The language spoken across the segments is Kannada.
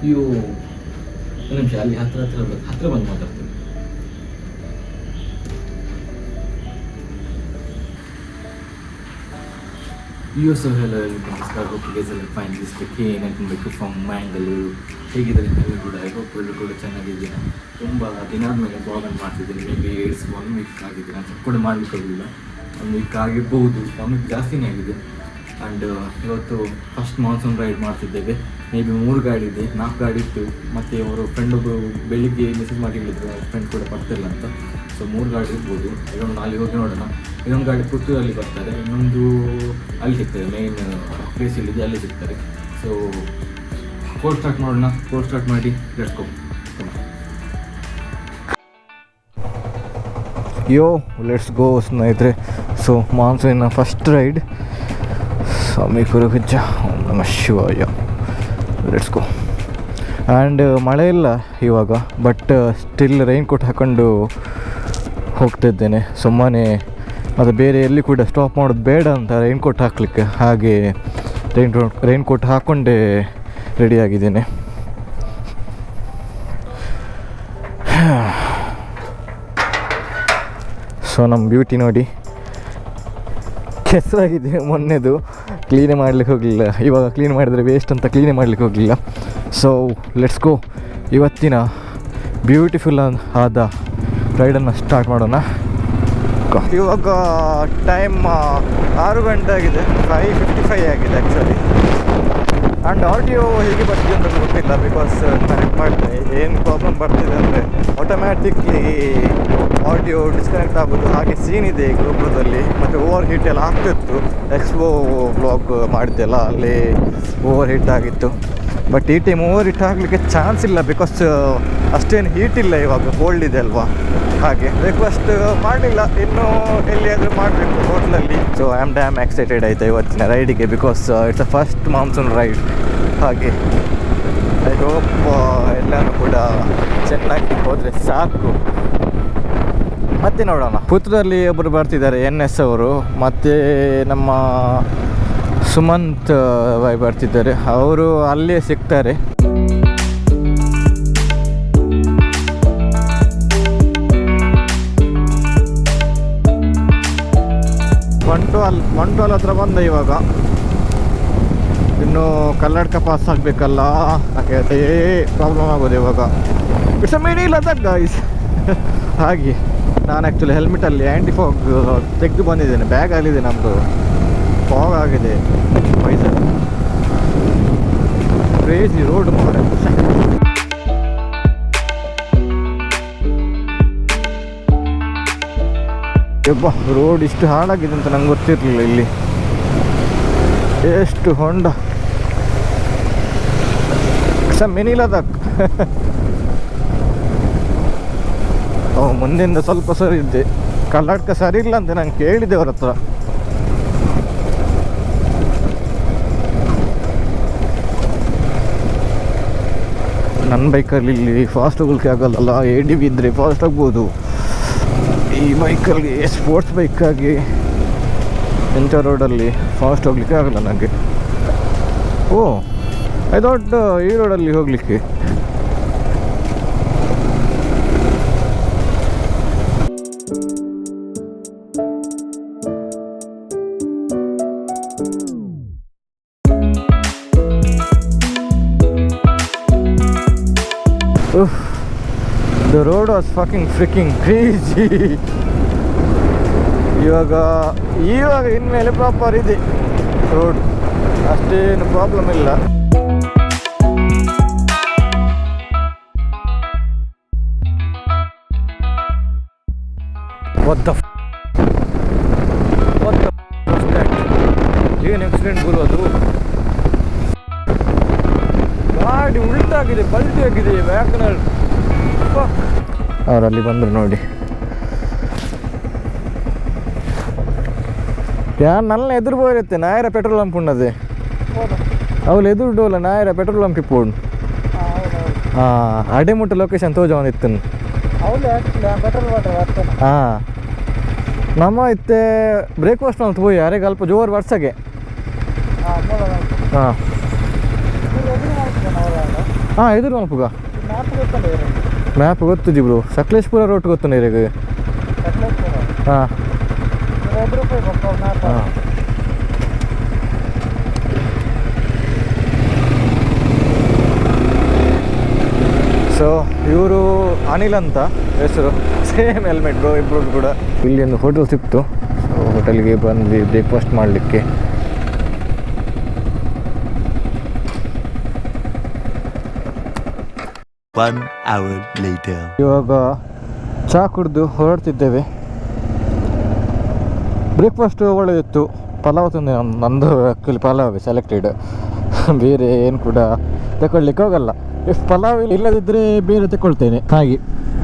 ಅಯ್ಯೋ ಒಂದು ನಿಮಿಷ, ಅಲ್ಲಿ ಹತ್ರ ಬಂದು ಮಾತಾಡ್ತೀನಿ. Yo, so hello, welcome to Star. Hope you guys are fine. This is the Kane and come back from Mangalore. ಹೇಗಿದ್ದಾರೆ ಎಲ್ಲರೂ ಕೂಡ? ಐ ಹೋಪ್ ಎಲ್ಲರೂ ಕೂಡ ಚೆನ್ನಾಗಿದ್ದೀರಾ. ತುಂಬ ದಿನದ ಮೇಲೆ ಬ್ಲಾಗನ್ನು ಮಾಡ್ತಿದ್ದೀನಿ. ಮೇಬಿ ಇಟ್ಸ್ 1 ವೀಕ್ ಆಗಿದೆ. ನಾನು ಕೂಡ ಮಾಡಲಿಕ್ಕಾಗಲಿಲ್ಲ. 1 ವೀಕ್ ಆಗಿರ್ಬೋದು, 1 ವೀಕ್ ಜಾಸ್ತಿನೇ ಆಗಿದೆ. ಆ್ಯಂಡ್ ಇವತ್ತು ಫಸ್ಟ್ ಮಾನ್ಸೂನ್ ರೈಡ್ ಮಾಡ್ತಿದ್ದೇವೆ. ಮೇಬಿ 3 ಗಾಡಿ ಇದೆ, 4 ಗಾಡಿ ಇತ್ತು. ಮತ್ತು ಅವರು ಫ್ರೆಂಡ್ ಒಬ್ಬರು ಬೆಳಿಗ್ಗೆ ಮೆಸೇಜ್ ಮಾಡಿ ಹೇಳಿದ್ರು ಫ್ರೆಂಡ್ ಕೂಡ ಬರ್ತಿಲ್ಲ ಅಂತ. ಸೊ 3 ಗಾಡಿ ಇರ್ಬೋದು. ಇದೊಂದು ಅಲ್ಲಿ ಹೋಗಿ ನೋಡೋಣ. ಇನ್ನೊಂದು ಗಾಡಿ ಪುತ್ತೂರಲ್ಲಿ ಬರ್ತಾರೆ, ಇನ್ನೊಂದು ಅಲ್ಲಿ ಸಿಗ್ತಾರೆ, ಮೇನ್ ಪ್ಲೇಸ್ ಇಲ್ಲಿದೆ ಅಲ್ಲಿ ಸಿಗ್ತಾರೆ. ಸೊ ಕೋರ್ಸ್ ಸ್ಟಾರ್ಟ್ ಮಾಡೋಣ. ಕೋರ್ಸ್ ಸ್ಟಾರ್ಟ್ ಮಾಡಿ let's go. Yo let's go ಸ್ನೇಹಿತರೆ. ಸೊ ಮಾನ್ಸೂನಿನ ಫಸ್ಟ್ ರೈಡ್ ಸ್ವಾಮಿ ಕುರುಗುಜ್ಜ ನಮ ಶಿವಾಯ. Let's go. ಆ್ಯಂಡ್ ಮಳೆ ಇಲ್ಲ ಇವಾಗ, ಬಟ್ ಸ್ಟಿಲ್ ರೈನ್ ಕೋಟ್ ಹಾಕ್ಕೊಂಡು ಹೋಗ್ತಿದ್ದೇನೆ. ಸುಮ್ಮನೆ ಅದು ಬೇರೆ ಎಲ್ಲಿ ಕೂಡ ಸ್ಟಾಪ್ ಮಾಡೋದು ಬೇಡ ಅಂತ ರೈನ್ ಕೋಟ್ ಹಾಕಲಿಕ್ಕೆ, ಹಾಗೆ ರೈನ್ ಕೋಟ್ ಹಾಕ್ಕೊಂಡೇ ರೆಡಿಯಾಗಿದ್ದೇನೆ. ಸೊ ನಮ್ಮ ಬ್ಯೂಟಿ ನೋಡಿ ಕೆಸರಾಗಿದೆ. ಮೊನ್ನೆದು ಕ್ಲೀನೇ ಮಾಡಲಿಕ್ಕೆ ಹೋಗಲಿಲ್ಲ, ಇವಾಗ ಕ್ಲೀನ್ ಮಾಡಿದರೆ ವೇಸ್ಟ್ ಅಂತ ಕ್ಲೀನೇ ಮಾಡಲಿಕ್ಕೆ ಹೋಗಲಿಲ್ಲ. So let's go. ಇವತ್ತಿನ ಬ್ಯೂಟಿಫುಲ್ ಆದ ರೈಡನ್ನು ಸ್ಟಾರ್ಟ್ ಮಾಡೋಣ. ಇವಾಗ ಟೈಮ್ 6 ಗಂಟೆ ಆಗಿದೆ, 5:55 ಆಗಿದೆ ಆ್ಯಕ್ಚುಲಿ. ಆ್ಯಂಡ್ ಆಡಿಯೋ ಹೇಗೆ ಬರ್ತಿದೆ ಅಂತ ಗೊತ್ತಿಲ್ಲ, ಬಿಕಾಸ್ ಕನೆಕ್ಟ್ ಮಾಡಿದೆ. ಏನು ಪ್ರಾಬ್ಲಮ್ ಬರ್ತಿದೆ ಅಂದರೆ ಆಟೋಮ್ಯಾಟಿಕ್ಲಿ ಆಡಿಯೋ ಡಿಸ್ಕನೆಕ್ಟ್ ಆಗೋದು, ಹಾಗೆ ಸೀನ್ ಇದೆ ಗ್ರೂಪ್ದಲ್ಲಿ. ಮತ್ತು ಓವರ್ ಹೀಟ್ ಎಲ್ಲ ಆಗ್ತಿತ್ತು. ಎಕ್ಸ್ಪೋ ವ್ಲಾಗ್ ಮಾಡಿದ್ದೆಲ್ಲ ಅಲ್ಲಿ ಓವರ್ ಹೀಟ್ ಆಗಿತ್ತು. ಬಟ್ ಈ ಟೈಮ್ ಓವರ್ ಹೀಟ್ ಆಗಲಿಕ್ಕೆ ಚಾನ್ಸ್ ಇಲ್ಲ, ಬಿಕಾಸ್ ಅಷ್ಟೇನು ಹೀಟ್ ಇಲ್ಲ, ಇವಾಗ ಕೋಲ್ಡ್ ಇದೆ ಅಲ್ವಾ. ಹಾಗೆ ಬ್ರೇಕ್ಫಾಸ್ಟ್ ಮಾಡಲಿಲ್ಲ, ಇನ್ನೂ ಎಲ್ಲಿಯಾದರೂ ಮಾಡಬೇಕು ಹೋಟ್ಲಲ್ಲಿ. So I am damn excited ಆಯಿತು ಇವತ್ತಿನ ರೈಡಿಗೆ, because it's a first monsoon ride. ಹಾಗೆ ಐ ಹೋಪ್ ಎಲ್ಲನೂ ಕೂಡ ಚೆನ್ನಾಗಿ ಹೋದರೆ ಸಾಕು. ಮತ್ತೆ ನೋಡೋಣ. ಪುತ್ರದಲ್ಲಿ ಒಬ್ಬರು ಬರ್ತಿದ್ದಾರೆ, NS ಅವರು, ಮತ್ತು ನಮ್ಮ ಸುಮಂತ್ ಬಾಯ್ ಬರ್ತಿದ್ದಾರೆ. ಅವರು ಅಲ್ಲೇ ಸಿಗ್ತಾರೆ. ಮಂಟೋಲ್ ಹತ್ರ ಬಂದ ಇವಾಗ. ಇನ್ನು ಕಲ್ಲಡ್ಕ ಪಾಸ್ ಆಗಬೇಕಲ್ಲ, ಹಾಗೆ ಅದೇ ಪ್ರಾಬ್ಲಮ್ ಆಗೋದು ಇವಾಗ. It's a mini Ladakh guys. ಹಾಗೆ ನಾನು ಆ್ಯಕ್ಚುಲಿ ಹೆಲ್ಮೆಟಲ್ಲಿ ಆ್ಯಂಟಿ ಫಾಗ್ ತೆಗೆದು ಬಂದಿದ್ದೇನೆ, ಬ್ಯಾಗ್ ಅಲ್ಲಿದೆ ನಮ್ಮದು. ಫಾಗ್ ಆಗಿದೆ ಮೈಸೂರು. ಕ್ರೇಜಿ ರೋಡ್ ಮಾರೆ. ಯಬ್ಬ, ರೋಡ್ ಇಷ್ಟು ಹಾಳಾಗಿದೆ ಅಂತ ನಂಗೆ ಗೊತ್ತಿರಲಿಲ್ಲ. ಇಲ್ಲಿ ಎಷ್ಟು ಹೊಂಡ. ಮಿನಿ ಲದಾಖ್. ಮುಂದಿಂದ ಸ್ವಲ್ಪ ಸರಿ ಇದ್ದೆ, ಕರ್ನಾಟಕ ಸರಿ ಇಲ್ಲ ಅಂತ ನಂಗೆ ಕೇಳಿದ್ದೆ ಅವ್ರ ಹತ್ರ. ನನ್ನ ಬೈಕಲ್ಲಿ ಇಲ್ಲಿ ಫಾಸ್ಟ್ ಹೋಗ್ಲಿಕ್ಕೆ ಆಗೋಲ್ಲ, ADV ಇದ್ದರೆ ಫಾಸ್ಟ್ ಆಗ್ಬೋದು. ಈ ಬೈಕಲ್ಲಿ ಸ್ಪೋರ್ಟ್ಸ್ ಬೈಕಾಗಿ ಇಂಥ ರೋಡಲ್ಲಿ ಫಾಸ್ಟ್ ಹೋಗ್ಲಿಕ್ಕೆ ಆಗಲ್ಲ ನನಗೆ. ಓ ದೊಡ್ಡ ಈ ರೋಡಲ್ಲಿ ಹೋಗಲಿಕ್ಕೆ. The road was fucking freaking crazy. ಇವಾಗ ಇನ್ಮೇಲೆ ಪ್ರಾಪರ್ ಇದೆ ರೋಡ್, ಅಷ್ಟೇನು ಪ್ರಾಬ್ಲಮ್ ಇಲ್ಲ. ಏನು ಆಕ್ಸಿಡೆಂಟ್ ಬರೋದು? ಗಾಡಿ ಉಲ್ಟಾಗಿದೆ, ಪಲ್ಟಿ ಆಗಿದೆ ವ್ಯಾಕ್ನರ್. ಅವರಲ್ಲಿ ಬಂದರು ನೋಡಿ. ಯಾರು ನನ್ನ ಎದುರು పోయితే నాయర పెట్రోల్ పంప్ ఉన్నది. ಅವಳು ಎದುರು ಡೋಲ ನಾಯರ ಪೆಟ್ರೋಲ್ పంప్ ಇಪ್ಪೋಡು. ಅಡೆಮುಟ್ಟ ಲೊಕೇಶನ್ ತೋಜವನಿತ್ತು. ಹಾಂ ನಮ್ಮ ಇತ್ತೆ ಬ್ರೇಕ್ಫಾಸ್ಟ್ ಅಂತ ಹೋಗಿ ಯಾರಿಗೆ ಅಲ್ಪ ಜೋರು ವರ್ಷಗೆ. ಹಾಂ ಹಾಂ ಎದುರು ಮಲ್ಪುಗ ಮ್ಯಾಪ್ ಗೊತ್ತಿದ್ದಿ ಬ್ರೋ. ಸಕಲೇಶ್ಪುರ ರೋಡ್ ಗೊತ್ತು ನೀರಿಗೆ. ಹಾಂ ಹಾಂ ಸೊ ಇವರು ಅನಿಲ್ ಅಂತ ಹೆಸರು, ಸೇಮ್ ಹೆಲ್ಮೆಟ್ ಬ್ರೋ ಇಬ್ಬರು ಕೂಡ. ಇಲ್ಲಿ ಒಂದು ಹೋಟೆಲ್ ಸಿಕ್ತು, ಸೊ ಹೋಟೆಲ್ಗೆ ಬಂದ್ವಿ ಬ್ರೇಕ್ಫಾಸ್ಟ್ ಮಾಡಲಿಕ್ಕೆ. ಇವಾಗ ಚಹಾ ಕುಡಿದು ಹೊರಡ್ತಿದ್ದೇವೆ. ಬ್ರೇಕ್ಫಾಸ್ಟ್ ಒಳ್ಳೆದಿತ್ತು. ಪಲಾವ್ ತಂದೆ, ನಂದು ಆ್ಯಕ್ಚುಲಿ ಪಲಾವ್ ಸೆಲೆಕ್ಟೆಡ್, ಬೇರೆ ಏನು ಕೂಡ ತಗೊಳ್ಲಿಕ್ಕೆ ಹೋಗಲ್ಲ. ಇಫ್ ಪಲಾವ್ ಇಲ್ಲದಿದ್ದರೆ ಬೇರೆ ತಗೊಳ್ತೇನೆ.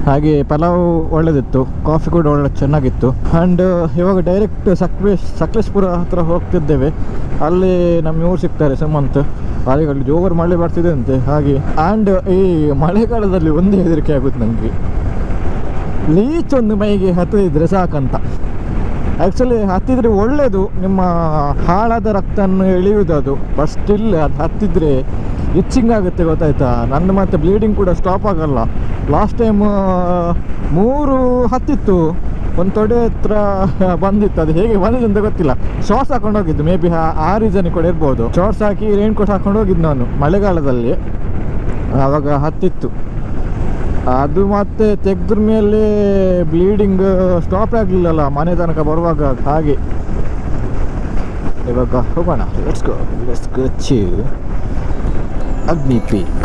ಹಾಗೆ ಪಲಾವ್ ಒಳ್ಳೆದಿತ್ತು, ಕಾಫಿ ಕೂಡ ಒಳ್ಳೆ ಚೆನ್ನಾಗಿತ್ತು. ಆ್ಯಂಡ್ ಇವಾಗ ಡೈರೆಕ್ಟ್ ಸಕಲೇಶ್ಪುರ ಹತ್ರ ಹೋಗ್ತಿದ್ದೇವೆ. ಅಲ್ಲಿ ನಮ್ಮ ಇವ್ರು ಸಿಗ್ತಾರೆ ಸುಮಂತ್. ಅಲ್ಲಿ ಜೋರು ಮಳೆ ಬರ್ತಿದೆ ಅಂತೆ ಹಾಗೆ. ಆ್ಯಂಡ್ ಈ ಮಳೆಗಾಲದಲ್ಲಿ ಒಂದೇ ಹೆದರಿಕೆ ಆಗುತ್ತೆ ನನಗೆ, ಲೀಚ್ ಒಂದು ಮೈಗೆ ಹತ್ತಿದ್ರೆ ಸಾಕಂತ. ಆ್ಯಕ್ಚುಲಿ ಹತ್ತಿದ್ರೆ ಒಳ್ಳೆಯದು, ನಿಮ್ಮ ಹಾಳಾದ ರಕ್ತವನ್ನು ಎಳೆಯುವುದು ಅದು. ಬಟ್ ಸ್ಟಿಲ್ ಅದು ಹತ್ತಿದ್ರೆ ಇಚ್ಚಿಂಗ್ ಆಗುತ್ತೆ, ಗೊತ್ತಾಯ್ತಾ. ನನ್ನ ಮತ್ತೆ ಬ್ಲೀಡಿಂಗ್ ಕೂಡ ಸ್ಟಾಪ್ ಆಗಲ್ಲ. ಲಾಸ್ಟ್ ಟೈಮ್ 3 ಹತ್ತಿತ್ತು, ಒಂದು ತೊಡೆ ಹತ್ರ ಬಂದಿತ್ತು. ಅದು ಹೇಗೆ ಬಂದಿದ್ದು ಅಂತ ಗೊತ್ತಿಲ್ಲ. ಶಾರ್ಟ್ಸ್ ಹಾಕೊಂಡು ಹೋಗಿದ್ದು, ಮೇ ಬಿ ಆ ರೀಸನ್ ಕೂಡ ಇರ್ಬೋದು. ಶಾರ್ಟ್ಸ್ ಹಾಕಿ ರೈನ್ ಕೋಟ್ ಹಾಕೊಂಡು ಹೋಗಿದ್ದು ನಾನು ಮಳೆಗಾಲದಲ್ಲಿ, ಆವಾಗ ಹತ್ತಿತ್ತು. ಅದು ಮತ್ತೆ ತೆಗೆದ್ರ ಮೇಲೆ ಬ್ಲೀಡಿಂಗ್ ಸ್ಟಾಪ್ ಆಗಲಿಲ್ಲಲ್ಲ ಮನೆ ತನಕ ಬರುವಾಗ. ಹಾಗೆ ಇವಾಗ ಹೋಗೋಣ. ಲೆಟ್ಸ್ ಗೋ ಟು ಅಗ್ನಿ ಪೀಕ್.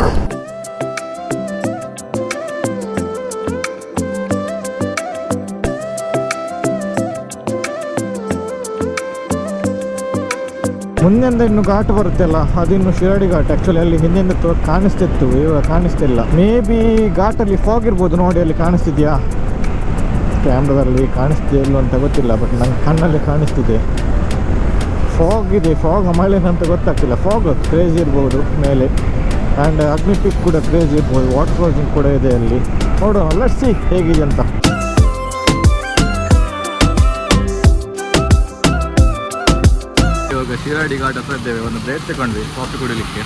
ಮುಂದೆಂದ ಇನ್ನು ಘಾಟ್ ಬರುತ್ತೆ ಅಲ್ಲ, ಅದಿನ್ನು ಶಿರಾಡಿ ಘಾಟ್. ಆ್ಯಕ್ಚುಲಿ ಅಲ್ಲಿ ಹಿಂದೆಂದ ಕಾಣಿಸ್ತಿತ್ತು, ಇವಾಗ ಕಾಣಿಸ್ತಿಲ್ಲ. ಮೇ ಬಿ ಘಾಟಲ್ಲಿ ಫಾಗ್ ಇರ್ಬೋದು. ನೋಡಿ ಅಲ್ಲಿ ಕಾಣಿಸ್ತಿದ್ಯಾ, ಕ್ಯಾಮ್ರಾದಲ್ಲಿ ಕಾಣಿಸ್ತಿದೆಯಾ ಇಲ್ಲೋ ಅಂತ ಗೊತ್ತಿಲ್ಲ, ಬಟ್ ನಂಗೆ ಕಣ್ಣಲ್ಲಿ ಕಾಣಿಸ್ತಿದೆ. ಫಾಗ್ ಇದೆ, ಫಾಗ್ ಮಳೆನಂತ ಗೊತ್ತಾಗ್ತಿಲ್ಲ. ಫಾಗ್ ಕ್ರೇಜ್ ಇರ್ಬೋದು ಮೇಲೆ. ಆ್ಯಂಡ್ ಅಗ್ನಿ ಪೀಕ್ ಕೂಡ ಕ್ರೇಜ್ ಇರ್ಬೋದು. ವಾಟರ್ ಕ್ರಾಸಿಂಗ್ ಕೂಡ ಇದೆ ಅಲ್ಲಿ. ನೋಡೋಣ, ಲೆಟ್ಸ್ ಸಿ ಹೇಗಿದೆ ಅಂತ. ಇವಾಗ ಶಿರಾಡಿ ಘಾಟ್ ಹತ್ರ ಇದ್ದೇವೆ. ಒಂದು ಬ್ರೇಕ್ ತಗೊಂಡ್ವಿ ಕಾಫಿ ಕುಡಿಲಿಕ್ಕೆ.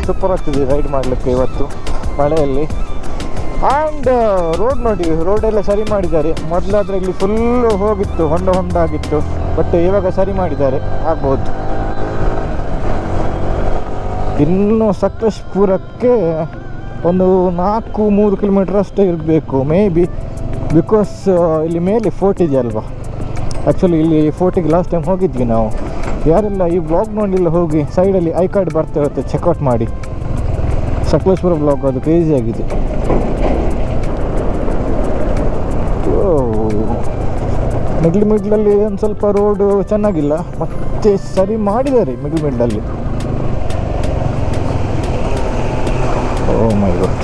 ಸೂಪರ್ ಆಗ್ತಿದೆ ರೈಡ್ ಮಾಡಲಿಕ್ಕೆ ಇವತ್ತು ಮಳೆಯಲ್ಲಿ. ಆ್ಯಂಡ್ ರೋಡ್ ನೋಡಿ, ರೋಡೆಲ್ಲ ಸರಿ ಮಾಡಿದ್ದಾರೆ. ಮೊದಲಾದರೆ ಇಲ್ಲಿ ಫುಲ್ಲು ಹೋಗಿತ್ತು, ಹೊಂಡ ಆಗಿತ್ತು. ಬಟ್ ಇವಾಗ ಸರಿ ಮಾಡಿದ್ದಾರೆ, ಆಗ್ಬೋದು. ಇನ್ನು ಸಕಲೇಶ್ಪುರಕ್ಕೆ ಒಂದು 4-3 ಕಿಲೋಮೀಟರ್ ಅಷ್ಟೇ ಇರಬೇಕು ಮೇ ಬಿ, ಬಿಕಾಸ್ ಇಲ್ಲಿ ಮೇಲೆ ಫೋರ್ಟ್ ಇದೆಯಲ್ವಾ. ಆ್ಯಕ್ಚುಲಿ ಇಲ್ಲಿ ಫೋರ್ಟಿಗೆ ಲಾಸ್ಟ್ ಟೈಮ್ ಹೋಗಿದ್ವಿ ನಾವು. ಯಾರೆಲ್ಲ ಈ ಬ್ಲಾಗ್ ನೋಡಿಲ್ಲ ಹೋಗಿ, ಸೈಡಲ್ಲಿ ಐ ಕಾರ್ಡ್ ಬರ್ತಾ ಇರುತ್ತೆ, ಚೆಕ್ಔಟ್ ಮಾಡಿ. ಸಕಲೇಶ್ಪುರ ಬ್ಲಾಗ್ ಅದು ಕ್ರೇಜಿ ಆಗಿದೆ. ಮಿಡ್ಲಲ್ಲಿ ಒಂದು ಸ್ವಲ್ಪ ರೋಡು ಚೆನ್ನಾಗಿಲ್ಲ, ಮತ್ತೆ ಸರಿ ಮಾಡಿದ್ದಾರೆ ಮಿಡ್ಲಲ್ಲಿ. Oh my god.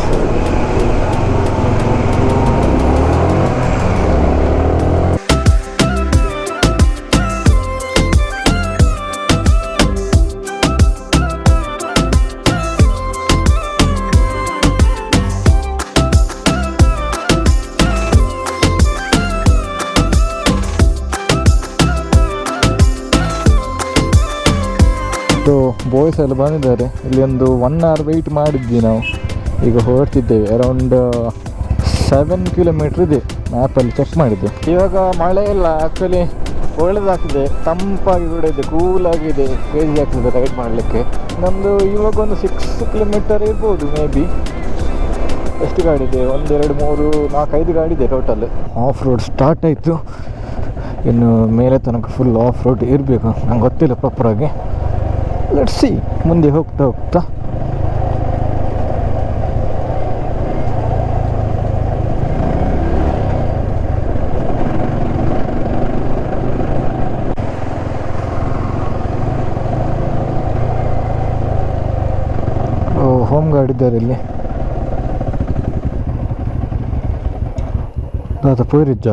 So boys ಎಲ್ಲ ಬಂದಿದ್ದಾರೆ. ಇಲ್ಲಿ ಒಂದು 1 hour ವೆಯ್ಟ್ ಮಾಡಿದ್ವಿ ನಾವು. ಈಗ ಹೊರಡ್ತಿದ್ದೇವೆ. ಅರೌಂಡ್ 7 ಕಿಲೋಮೀಟ್ರ್ ಇದೆ, ಮ್ಯಾಪಲ್ಲಿ ಚೆಕ್ ಮಾಡಿದ್ದು. ಇವಾಗ ಮಳೆ ಇಲ್ಲ, ಆ್ಯಕ್ಚುಲಿ ಒಳ್ಳೆದಾಗ್ತಿದೆ, ತಂಪಾಗಿ ಕೂಡ ಇದೆ, ಕೂಲಾಗಿದೆ, ಕ್ರೇಜಿ ಆಗ್ತದೆ ರೈಡ್ ಮಾಡಲಿಕ್ಕೆ. ನಮ್ಮದು ಇವಾಗ ಒಂದು 6 ಕಿಲೋಮೀಟರ್ ಇರ್ಬೋದು ಮೇ ಬಿ. ಎಷ್ಟು ಗಾಡಿ ಇದೆ? 1 2 3 4 5 ಗಾಡಿ ಇದೆ ಟೋಟಲ್. ಆಫ್ ರೋಡ್ ಸ್ಟಾರ್ಟ್ ಆಯಿತು. ಇನ್ನು ಮೇಲೆ ತನಕ ಫುಲ್ ಆಫ್ ರೋಡ್ ಇರಬೇಕು, ನಂಗೆ ಗೊತ್ತಿಲ್ಲ ಪ್ರಾಪರಾಗಿ. ಲೆಟ್ಸ್ ಸಿ ಮುಂದೆ ಹೋಗ್ತಾ ಹೋಮ್ ಗಾರ್ಡ್ ಇದ್ದಾರೆ ಇಲ್ಲಿ. ದಾದ ಪೋರಿಜ್ಜ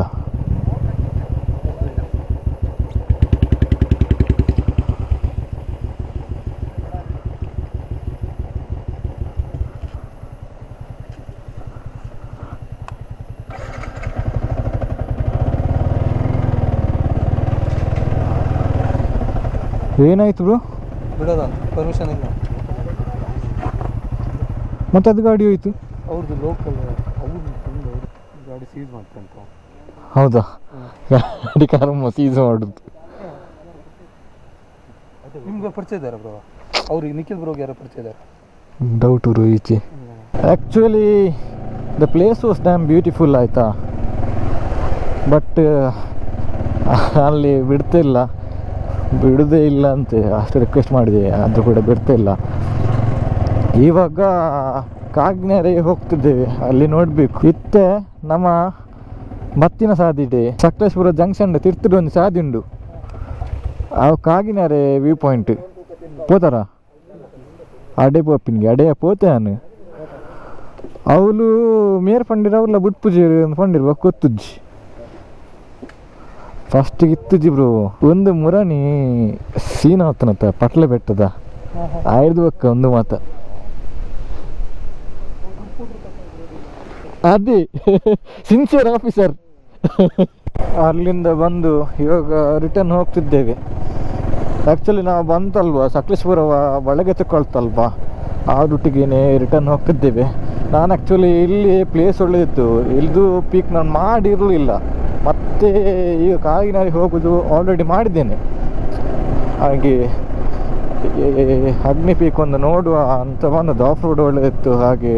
ಏನಾಯ್ತು ಬ್ರೋ? ಬಿಡೋದ ಪರ್ಮಿಷನ್ ಇಲ್ಲ. ಮತ್ತೆ ಅದು ಗಾಡಿ ಹೋಯ್ತು. ಅವ್ರದ್ದು ಲೋಕಲ್ ಅವ್ರು ಗಾಡಿ ಸೀಸ್ ಮಾಡ್ತಂತ. ಹೌದಾ? ಗಾಡಿ ಕಾರಮ್ಮ ಸೀಸ್ ಮಾಡುದು. ನಿಮ್ಗೆ ಪರಿಚಯ ಇದ್ದಾರೆ ಬ್ರೋ? ಅವ್ರಿಗೆ ನಿಖಿಲ್ ಬ್ರೋಗೆ ಯಾರೋ ಪರಿಚಯ ಇದ್ದಾರೆ? ಡೌಟ್ ಬ್ರೋ ಈಚೆ. Actually the place was dam beautiful ಆಯಿತಾ, ಬಟ್ ಅಲ್ಲಿ ಬಿಡೋದೇ ಇಲ್ಲ ಅಂತೆ. ಅಷ್ಟು ರಿಕ್ವೆಸ್ಟ್ ಮಾಡಿದೆ, ಅದು ಕೂಡ ಬಿಡ್ತಾ ಇಲ್ಲ. ಇವಾಗ ಕಾಗಿನೆರೆ ಹೋಗ್ತಿದ್ದೇವೆ, ಅಲ್ಲಿ ನೋಡಬೇಕು. ಇತ್ತೆ ನಮ್ಮ ಮತ್ತಿನ ಸಾದಿಡೆ ಸಕಲೇಶ್ಪುರ ಜಂಕ್ಷನ್ ತಿರ್ತಿಡು ಒಂದು ಸಾದಿ ಉಂಡು, ಆ ಕಾಗಿನೆರೆ ವ್ಯೂ ಪಾಯಿಂಟ್ పోతారా? అడే పోపిన్కి అడే పోతే అని ಅವಳು ಮೇರ್ ಪಂಡಿರ ಅವ್ರಲ್ಲ ಬಿಟ್ಪುಜಿ ಪಂಡಿರ್ಬೇಕು ಗೊತ್ತುಜ್ಜಿ. ಫಸ್ಟಿಗೆ ಇತ್ತುಜಿ ಬ್ರೋ ಒಂದು ಮುರಣಿ ಸೀನ ಹೊತ್ತನತ್ತ ಪಟ್ಲೆ ಬೆಟ್ಟದ ಆಯ್ದು ಬಕ್ಕ ಒಂದು ಮಾತ ಅದೇ ಸಿನ್ಸಿಯರ್ ಆಫೀಸರ್. ಅಲ್ಲಿಂದ ಬಂದು ಇವಾಗ ರಿಟರ್ನ್ ಹೋಗ್ತಿದ್ದೇವೆ. ಆ್ಯಕ್ಚುಲಿ ನಾವು ಬಂತಲ್ವಾ ಸಕಲೇಶ್ಪುರ ಒಳಗೆ ತಗೊಳ್ತಲ್ವಾ, ಆ ರೂಟಿಗೆ ರಿಟರ್ನ್ ಹೋಗ್ತಿದ್ದೇವೆ. ನಾನು ಆ್ಯಕ್ಚುಲಿ ಇಲ್ಲಿ ಪ್ಲೇಸ್ ಒಳ್ಳೆದಿತ್ತು, ಇಲ್ಲಿದು ಪೀಕ್ ನಾನು ಮಾಡಿರಲಿಲ್ಲ. ಮತ್ತು ಈಗ ಕಾಗಿನಾರಿ ಹೋಗೋದು ಆಲ್ರೆಡಿ ಮಾಡಿದ್ದೇನೆ. ಹಾಗೆ ಅಗ್ನಿ ಪೀಕ್ ಒಂದು ನೋಡುವ ಅಂತ ಬಂದದ್ದು. ಆಫ್ ರೋಡ್ ಒಳ್ಳೆದಿತ್ತು, ಹಾಗೆ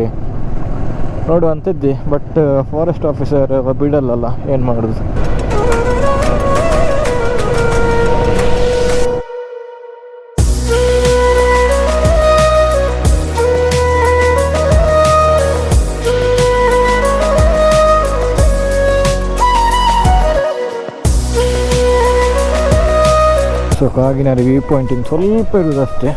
ನೋಡುವಂತಿದ್ದೆ. ಬಟ್ ಫಾರೆಸ್ಟ್ ಆಫೀಸರ್ ಬಿಡಲ್ಲಲ್ಲ, ಏನು ಮಾಡೋದು. ಸೊ ಕಾಗಿನಾರಿ ವ್ಯೂ ಪಾಯಿಂಟಿಂಗ್ ಸ್ವಲ್ಪ ಇರುವುದಷ್ಟೇ.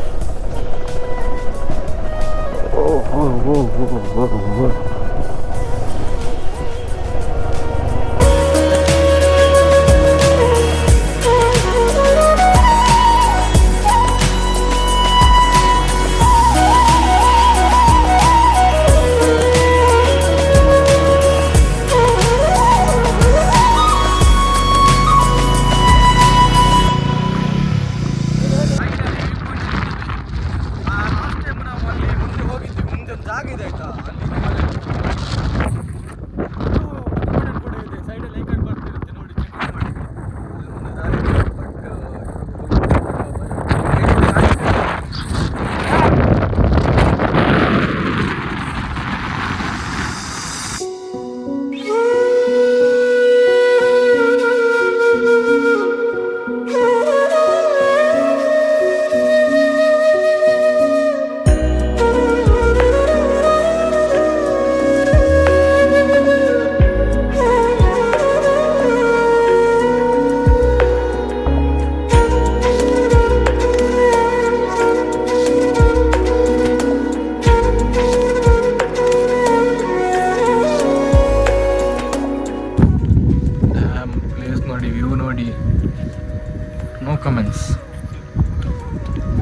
No comments.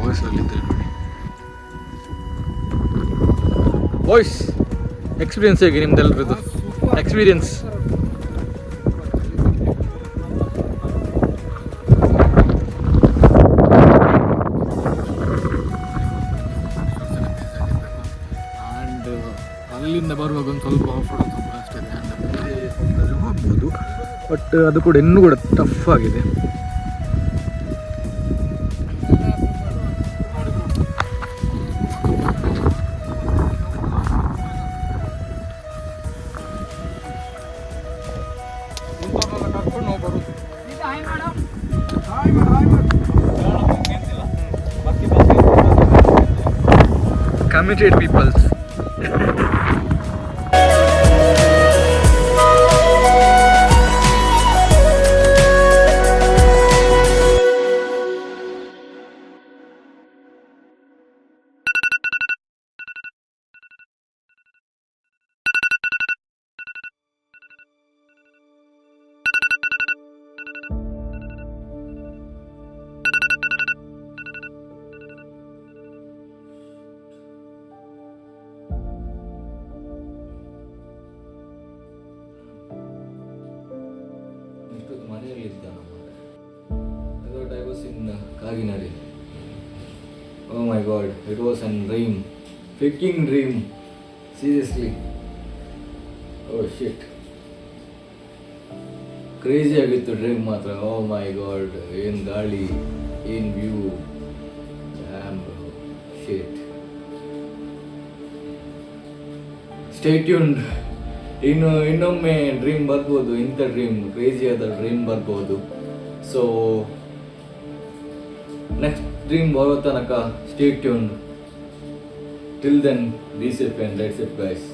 ವಾಯ್ಸಲ್ಲಿದ್ದರೆ ನೋಡಿ. ವಾಯ್ಸ್ ಎಕ್ಸ್ಪೀರಿಯನ್ಸ್ ಹೇಗೆ ನಿಮ್ದೆಲ್ಲರದ್ದು ಎಕ್ಸ್ಪೀರಿಯನ್ಸ್? ಆ್ಯಂಡ್ ಅಲ್ಲಿಂದ ಬರುವಾಗ ಒಂದು ಸ್ವಲ್ಪ ಆಫ್ ರೋಡ್ ಸ್ವಲ್ಪ ಕಷ್ಟ ಇದೆ. ಆ್ಯಂಡ್ ಹೋಗ್ಬೋದು, ಬಟ್ ಅದು ಕೂಡ ಇನ್ನೂ ಕೂಡ ಟಫ್ ಆಗಿದೆ. Committed peoples. ಮನೆಯಲ್ಲಿದ್ದ I was in ಕಾಗಿನಾರಿ. god, it was a dream. Freaking dream. Seriously. Oh shit. Crazy ಆಗಿತ್ತು ಡ್ರೀಮ್ ಮಾತ್ರ. Oh my god. ಏನು ಗಾಳಿ, ಏನು view. Damn bro. Shit. Stay tuned. ಇನ್ನೊಮ್ಮೆ ಡ್ರೀಮ್ ಬರ್ಬೋದು, ಇಂಥ ಡ್ರೀಮ್, ಕ್ರೇಜಿಯಾದ ಡ್ರೀಮ್ ಬರ್ಬೋದು. ಸೊ ನೆಕ್ಸ್ಟ್ ಡ್ರೀಮ್ ಬರೋ ತನಕ stay tuned. Till then be safe and let's it guys.